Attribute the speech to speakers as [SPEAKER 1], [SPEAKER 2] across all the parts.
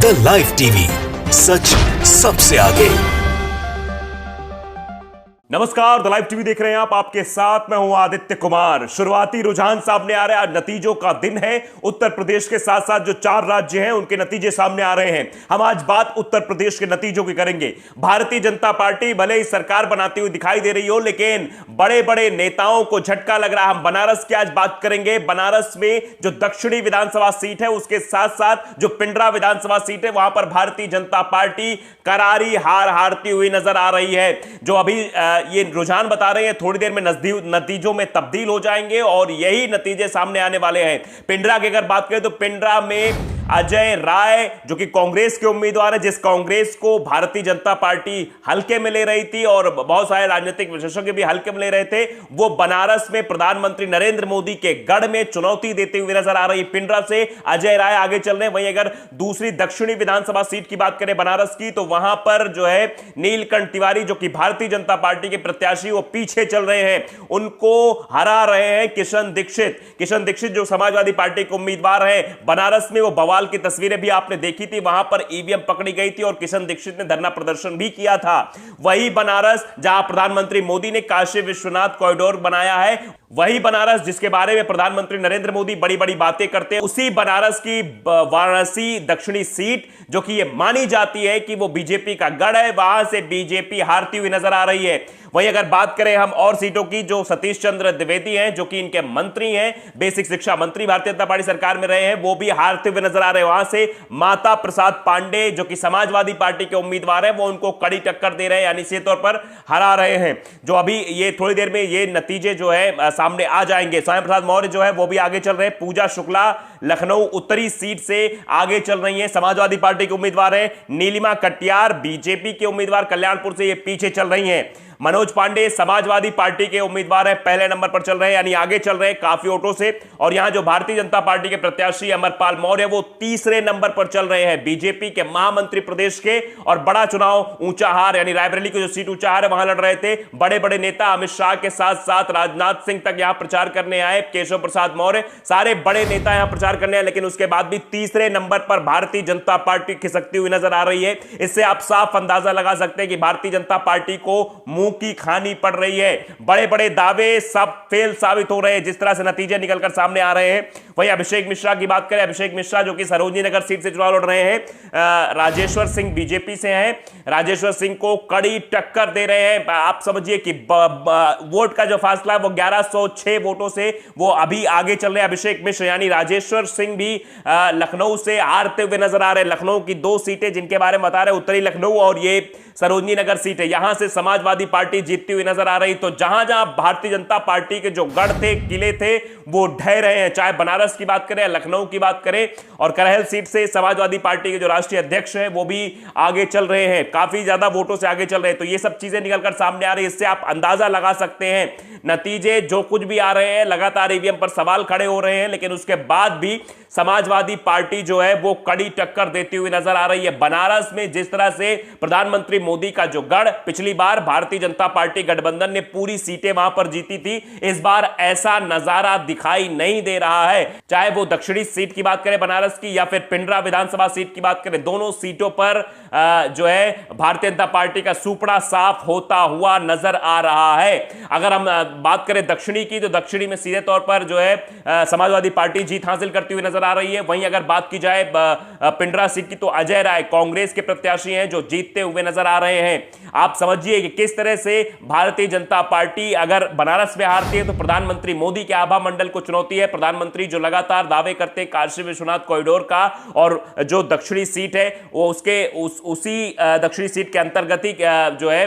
[SPEAKER 1] The live TV, सच सबसे आगे।
[SPEAKER 2] नमस्कार, द लाइव टीवी देख रहे हैं आप। आपके साथ मैं हूं आदित्य कुमार। शुरुआती रुझान सामने आ रहे हैं। आज नतीजों का दिन है। उत्तर प्रदेश के साथ साथ जो 4 राज्य हैं उनके नतीजे सामने आ रहे हैं। हम आज बात उत्तर प्रदेश के नतीजों की करेंगे। भारतीय जनता पार्टी भले ही सरकार बनाती हुई दिखाई दे रही हो, लेकिन बड़े बड़े नेताओं को झटका लग रहा है। हम बनारस की आज बात करेंगे। बनारस में जो दक्षिणी विधानसभा सीट है, उसके साथ साथ जो पिंडरा विधानसभा सीट है, वहां पर भारतीय जनता पार्टी करारी हार हारती हुई नजर आ रही है। जो अभी ये रुझान बता रहे हैं, थोड़ी देर में नतीजों में तब्दील हो जाएंगे और यही नतीजे सामने आने वाले हैं। पिंडरा की अगर बात करें तो पिंडरा में अजय राय जो कि कांग्रेस के उम्मीदवार है, जिस कांग्रेस को भारतीय जनता पार्टी हल्के में ले रही थी और बहुत सारे राजनीतिक विशेषज्ञ भी हल्के में ले रहे थे, वो बनारस में प्रधानमंत्री नरेंद्र मोदी के गढ़ में चुनौती देते हुए नजर आ रही। पिंडरा से अजय राय आगे चल रहे हैं। वहीं अगर दूसरी दक्षिणी विधानसभा सीट की बात करें बनारस की, तो वहां पर जो है नीलकंठ तिवारी जो कि भारतीय जनता पार्टी के प्रत्याशी, वो पीछे चल रहे हैं। उनको हरा रहे हैं किशन दीक्षित जो समाजवादी पार्टी के उम्मीदवार हैं। बनारस में वो बवाल की तस्वीरें भी आपने देखी थी। वहां पर ईवीएम पकड़ी गई थी और किशन दीक्षित ने धरना प्रदर्शन भी किया था। वही बनारस जहां प्रधानमंत्री मोदी ने काशी विश्वनाथ कॉरिडोर बनाया है, वही बनारस जिसके बारे में प्रधानमंत्री नरेंद्र मोदी बड़ी बड़ी बातें करते हैं, उसी बनारस की वाराणसी दक्षिणी सीट जो कि यह मानी जाती है कि वो बीजेपी का गढ़ है, वहां से बीजेपी हारती हुई नजर आ रही है। वहीं अगर बात करें हम और सीटों की, जो सतीश चंद्र द्विवेदी हैं जो कि इनके मंत्री हैं, बेसिक शिक्षा मंत्री भारतीय जनता पार्टी सरकार में रहे हैं, वो भी हारते हुए नजर आ रहे हैं। वहां से माता प्रसाद पांडे जो कि समाजवादी पार्टी के उम्मीदवार हैं, वो उनको कड़ी टक्कर दे रहे हैं, यानी सीधे तौर पर हरा रहे हैं। जो अभी ये थोड़ी देर में ये नतीजे जो है सामने आ जाएंगे। स्वामी प्रसाद मौर्य जो है वो भी आगे चल रहे हैं। पूजा शुक्ला लखनऊ उत्तरी सीट से आगे चल रही है, समाजवादी पार्टी के उम्मीदवार है। नीलिमा कटियार बीजेपी के उम्मीदवार कल्याणपुर से ये पीछे चल रही हैं। मनोज पांडे समाजवादी पार्टी के उम्मीदवार है, पहले नंबर पर चल रहे हैं, यानी आगे चल रहे हैं काफी वोटों से। और यहां जो भारतीय जनता पार्टी के प्रत्याशी अमरपाल मौर्य, वो तीसरे नंबर पर चल रहे हैं। बीजेपी के महामंत्री प्रदेश के और बड़ा चुनाव ऊंचाहार यानी रायबरेली की जो सीट ऊंचाहार है वहां लड़ रहे थे। बड़े बड़े नेता अमित शाह के साथ साथ राजनाथ सिंह तक यहां प्रचार करने आए, केशव प्रसाद मौर्य, सारे बड़े नेता यहां प्रचार करने आए, लेकिन उसके बाद भी तीसरे नंबर पर भारतीय जनता पार्टी खिसकती हुई नजर आ रही है। इससे आप साफ अंदाजा लगा सकते हैं कि भारतीय जनता पार्टी को मुंह की खानी पड़ रही है। बड़े बड़े दावे सब फेल साबित हो रहे हैं जिस तरह से नतीजे निकलकर सामने आ रहे हैं। वहीं अभिषेक मिश्रा की बात करें, अभिषेक मिश्रा जो कि सरोजनी नगर सीट से चुनाव लड़ रहे हैं, राजेश्वर सिंह बीजेपी से हैं, राजेश्वर सिंह को कड़ी टक्कर दे रहे हैं। आप समझिए कि वोट का जो फासला है वो 1106 वोटों से वो अभी आगे चल रहे हैं अभिषेक मिश्रा, यानी राजेश्वर सिंह भी लखनऊ से हारते हुए नजर आ रहे हैं। लखनऊ की 2 सीटें जिनके बारे में बता रहे, उत्तरी लखनऊ और ये सरोजनी नगर सीट है, यहां से समाजवादी पार्टी जीतती हुई नजर आ रही। तो जहां जहां भारतीय जनता पार्टी के जो गढ़ थे, किले थे, वो ढह रहे हैं। चाहे बनारस की बात करें, लखनऊ की बात करें, और करहल सीट से समाजवादी पार्टी के जो राष्ट्रीय अध्यक्ष हैं वो भी आगे चल रहे हैं, काफी ज्यादा वोटों से आगे चल रहे हैं। तो ये सब चीजें निकलकर सामने आ रही है। इससे आप अंदाजा लगा सकते हैं नतीजे जो कुछ भी आ रहे हैं, लगातार ईवीएम पर सवाल खड़े हो रहे हैं, लेकिन उसके बाद भी समाजवादी पार्टी जो है वो कड़ी टक्कर देती हुई नजर आ रही है। बनारस में जिस तरह से प्रधानमंत्री मोदी का जो गढ़, पिछली बार भारतीय जनता पार्टी गठबंधन ने पूरी सीटें वहां पर जीती थी, इस बार ऐसा नजारा दिखाई नहीं दे रहा है। चाहे वो दक्षिणी सीट की बात करें बनारस की या फिर पिंडरा विधानसभा सीट की बात करें, दोनों सीटों पर जो है भारतीय जनता पार्टी का सुपड़ा साफ होता हुआ नजर आ रहा है। अगर हम बात करें दक्षिणी की, तो दक्षिणी में सीधे तौर पर जो है समाजवादी पार्टी जीत हासिल करती हुई नजर आ रही है। वहीं अगर बात की जाए पिंडरा सीट की, तो अजय राय कांग्रेस के प्रत्याशी हैं जो जीतते हुए नजर आ रहे हैं। आप समझिए कि किस तरह से भारतीय जनता पार्टी अगर बनारस में हारती है तो प्रधानमंत्री मोदी के आभा मंडल को चुनौती है। प्रधानमंत्री जो लगातार दावे करते हैं काशी विश्वनाथ कॉरिडोर का, और जो दक्षिणी सीट है वो उसी दक्षिणी सीट के अंतर्गत ही जो है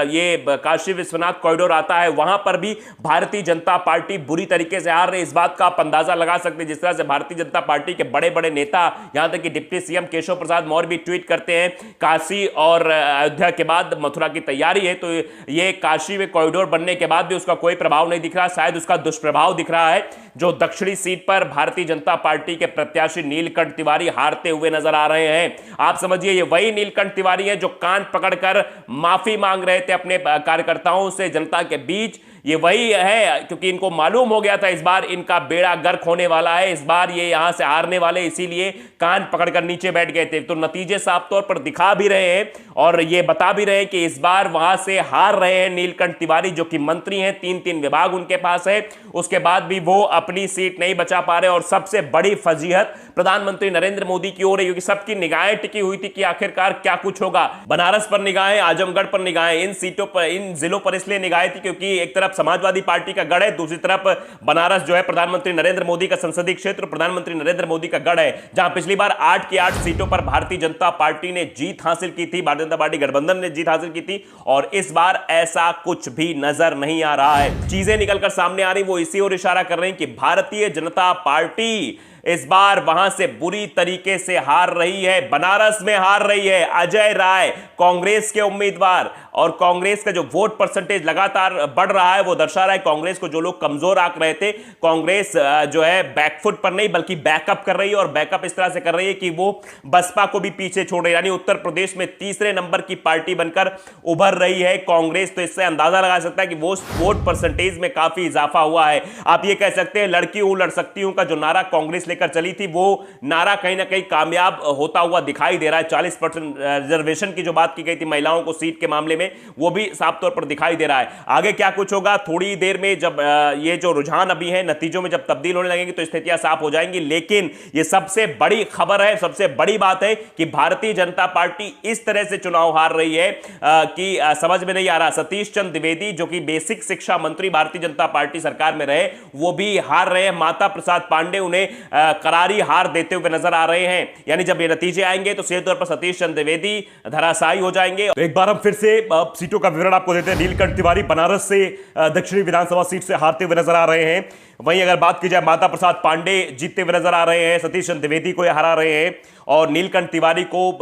[SPEAKER 2] ये काशी विश्वनाथ कॉरिडोर आता है, वहां पर भी भारतीय जनता पार्टी बुरी तरीके से हार रही है। इस बात का आप अंदाजा लगा सकते हैं जिस तरह से भारतीय जनता पार्टी के बड़े बड़े नेता, यहां तक कि डिप्टी सीएम केशव प्रसाद मौर्य भी ट्वीट करते हैं, काशी और अयोध्या के बाद मथुरा की तैयारी है। तो ये काशी में कॉरिडोर बनने के बाद भी उसका कोई प्रभाव नहीं दिख रहा, शायद उसका दुष्प्रभाव दिख रहा है। जो दक्षिणी सीट पर भारतीय जनता पार्टी के प्रत्याशी नीलकंठ तिवारी हारते हुए नजर आ रहे हैं। आप समझिए ये वही नीलकंठ तिवारी है जो कान पकड़कर माफी मांग रहे थे अपने कार्यकर्ताओं से जनता के बीच ये वही है, क्योंकि इनको मालूम हो गया था इस बार इनका बेड़ा गर्क होने वाला है, इस बार ये यहां से हारने वाले, इसीलिए कान पकड़कर नीचे बैठ गए थे। तो नतीजे साफ तौर पर दिखा भी रहे हैं और ये बता भी रहे हैं कि इस बार वहां से हार रहे हैं नीलकंठ तिवारी, जो कि मंत्री हैं, 3 विभाग उनके पास है, उसके बाद भी वो अपनी सीट नहीं बचा पा रहे। और सबसे बड़ी फजीहत प्रधानमंत्री नरेंद्र मोदी की ओर है, क्योंकि सबकी निगाहें टिकी हुई थी कि आखिरकार क्या कुछ होगा। बनारस पर निगाहें, आजमगढ़ पर निगाहें, इन सीटों पर, इन जिलों पर इसलिए निगाहें थी क्योंकि एक तरफ समाजवादी पार्टी का गढ़ है, दूसरी तरफ बनारस जो है प्रधानमंत्री नरेंद्र मोदी का संसदीय क्षेत्र, प्रधानमंत्री नरेंद्र मोदी का गढ़ है, जहां पिछली बार 8 की 8 सीटों पर भारतीय जनता पार्टी ने जीत हासिल की थी, भारतीय जनता पार्टी गठबंधन ने जीत हासिल की थी। और इस बार ऐसा कुछ भी नजर नहीं आ रहा है। चीजें निकलकर सामने आ रही वो इसी ओर इशारा कर रही हैं कि भारतीय जनता पार्टी इस बार वहां से बुरी तरीके से हार रही है, बनारस में हार रही है। अजय राय कांग्रेस के उम्मीदवार, और कांग्रेस का जो वोट परसेंटेज लगातार बढ़ रहा है वो दर्शा रहा है कांग्रेस को, जो लोग कमजोर आंक रहे थे, कांग्रेस जो है बैकफुट पर नहीं बल्कि बैकअप कर रही है, और बैकअप इस तरह से कर रही है कि वो बसपा को भी पीछे छोड़ रही है, यानी उत्तर प्रदेश में तीसरे नंबर की पार्टी बनकर उभर रही है कांग्रेस। तो इससे अंदाजा लगा सकता है कि वो वोट परसेंटेज में काफी इजाफा हुआ है। आप ये कह सकते हैं लड़की हूं लड़ सकती हूं का जो नारा कांग्रेस लेकर चली थी, वो नारा कहीं ना कहीं कामयाब होता हुआ दिखाई दे रहा है। 40% रिजर्वेशन की जो बात की गई थी महिलाओं को सीट के मामले में, वो भी साफ तौर पर दिखाई दे रहा है। आगे क्या कुछ होगा थोड़ी देर में, जब ये जो रुझान अभी है नतीजों में जब तब्दील होने लगेंगे तो स्थितियां साफ हो जाएंगी। लेकिन ये सबसे बड़ी खबर है, सबसे बड़ी बात है कि भारतीय जनता पार्टी इस तरह से चुनाव हार रही है कि समझ में नहीं आ रहा। सतीश चंद्र द्विवेदी जो कि बेसिक शिक्षा मंत्री भारतीय जनता पार्टी सरकार में रहे, वो भी हार रहे हैं। माता प्रसाद पांडे उन्हें करारी हार देते हुए नजर आ रहे हैं। यानी जब ये नतीजे आएंगे तो सीधे तौर पर सतीश चंद्र द्विवेदी धराशायी हो जाएंगे। तो एक बार हम फिर से सीटों का विवरण आपको देते हैं। नीलकंठ तिवारी बनारस से दक्षिणी विधानसभा सीट से हारते हुए नजर आ रहे हैं। वहीं अगर बात की जाए माता प्रसाद पांडे जीतते हुए नजर आ रहे हैं, सतीश चंद्र द्विवेदी को हरा रहे हैं, और नीलकंठ तिवारी को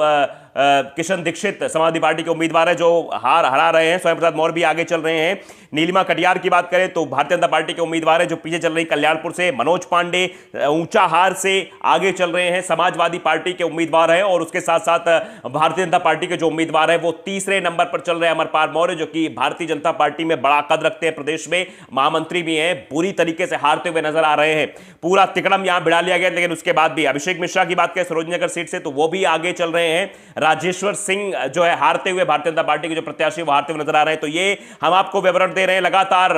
[SPEAKER 2] किशन दीक्षित समाजवादी पार्टी के उम्मीदवार है जो हरा रहे हैं। स्वयं प्रसाद मौर्य भी आगे चल रहे हैं। नीलिमा कटियार की बात करें तो भारतीय जनता पार्टी के उम्मीदवार है जो पीछे चल रही कल्याणपुर से। मनोज पांडे ऊंचा हार से आगे चल रहे हैं, समाजवादी पार्टी के उम्मीदवार है। और उसके साथ साथ भारतीय जनता पार्टी के जो उम्मीदवार है वो तीसरे नंबर पर चल रहे हैं, अमरपाल मौर्य, जो कि भारतीय जनता पार्टी में बड़ा कद रखते हैं, प्रदेश में महामंत्री भी हैं, बुरी तरीके से हारते हुए नजर आ रहे हैं। पूरा तिकड़म यहां बिड़ा लिया गया। लेकिन उसके बाद भी अभिषेक मिश्रा की बात करें सरोजनी नगर सीट से तो वो भी आगे चल रहे हैं। राजेश्वर सिंह जो है हारते हुए, भारतीय जनता पार्टी के जो प्रत्याशी वो हारते हुए नजर आ रहे हैं। तो ये हम आपको विवरण दे रहे हैं लगातार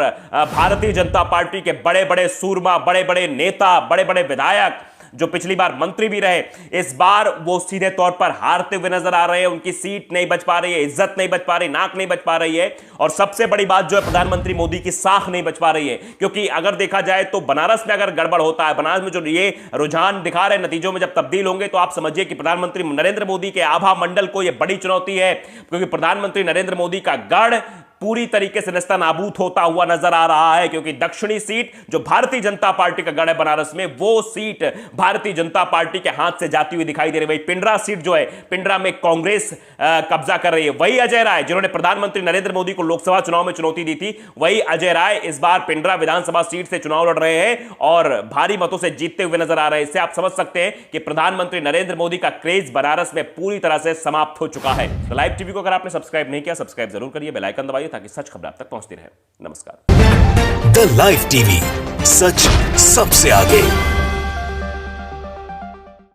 [SPEAKER 2] भारतीय जनता पार्टी के बड़े बड़े सूरमा, बड़े बड़े नेता, बड़े बड़े विधायक जो पिछली बार मंत्री भी रहे, इस बार वो सीधे तौर पर हारते हुए नजर आ रहे हैं। उनकी सीट नहीं बच पा रही है, इज्जत नहीं बच पा रही, नाक नहीं बच पा रही है। और सबसे बड़ी बात जो है प्रधानमंत्री मोदी की साख नहीं बच पा रही है। क्योंकि अगर देखा जाए तो बनारस में अगर गड़बड़ होता है, बनारस में जो ये रुझान दिखा रहे नतीजों में जब तब्दील होंगे तो आप समझिए कि प्रधानमंत्री नरेंद्र मोदी के आभा मंडल को यह बड़ी चुनौती है। क्योंकि प्रधानमंत्री नरेंद्र मोदी का गढ़ पूरी तरीके से नेस्तनाबूद होता हुआ नजर आ रहा है। क्योंकि दक्षिणी सीट जो भारतीय जनता पार्टी का गढ़ है बनारस में, वो सीट भारतीय जनता पार्टी के हाथ से जाती हुई दिखाई दे रही है। वही पिंडरा सीट जो है, पिंडरा में कांग्रेस कब्जा कर रही है। वही अजय राय जिन्होंने प्रधानमंत्री नरेंद्र मोदी को लोकसभा चुनाव में चुनौती दी थी, वही अजय राय इस बार पिंडरा विधानसभा सीट से चुनाव लड़ रहे हैं और भारी मतों से जीतते हुए नजर आ रहे हैं। इससे आप समझ सकते हैं कि प्रधानमंत्री नरेंद्र मोदी का क्रेज बनारस में पूरी तरह से समाप्त हो चुका है। तो लाइव टीवी को अगर आपने सब्सक्राइब नहीं किया, सब्सक्राइब जरूर करिए, बेल आइकन दबाइए ताकि सच खबर आप तक पहुंचती रहे। नमस्कार।
[SPEAKER 1] द लाइव टीवी, सच सबसे आगे।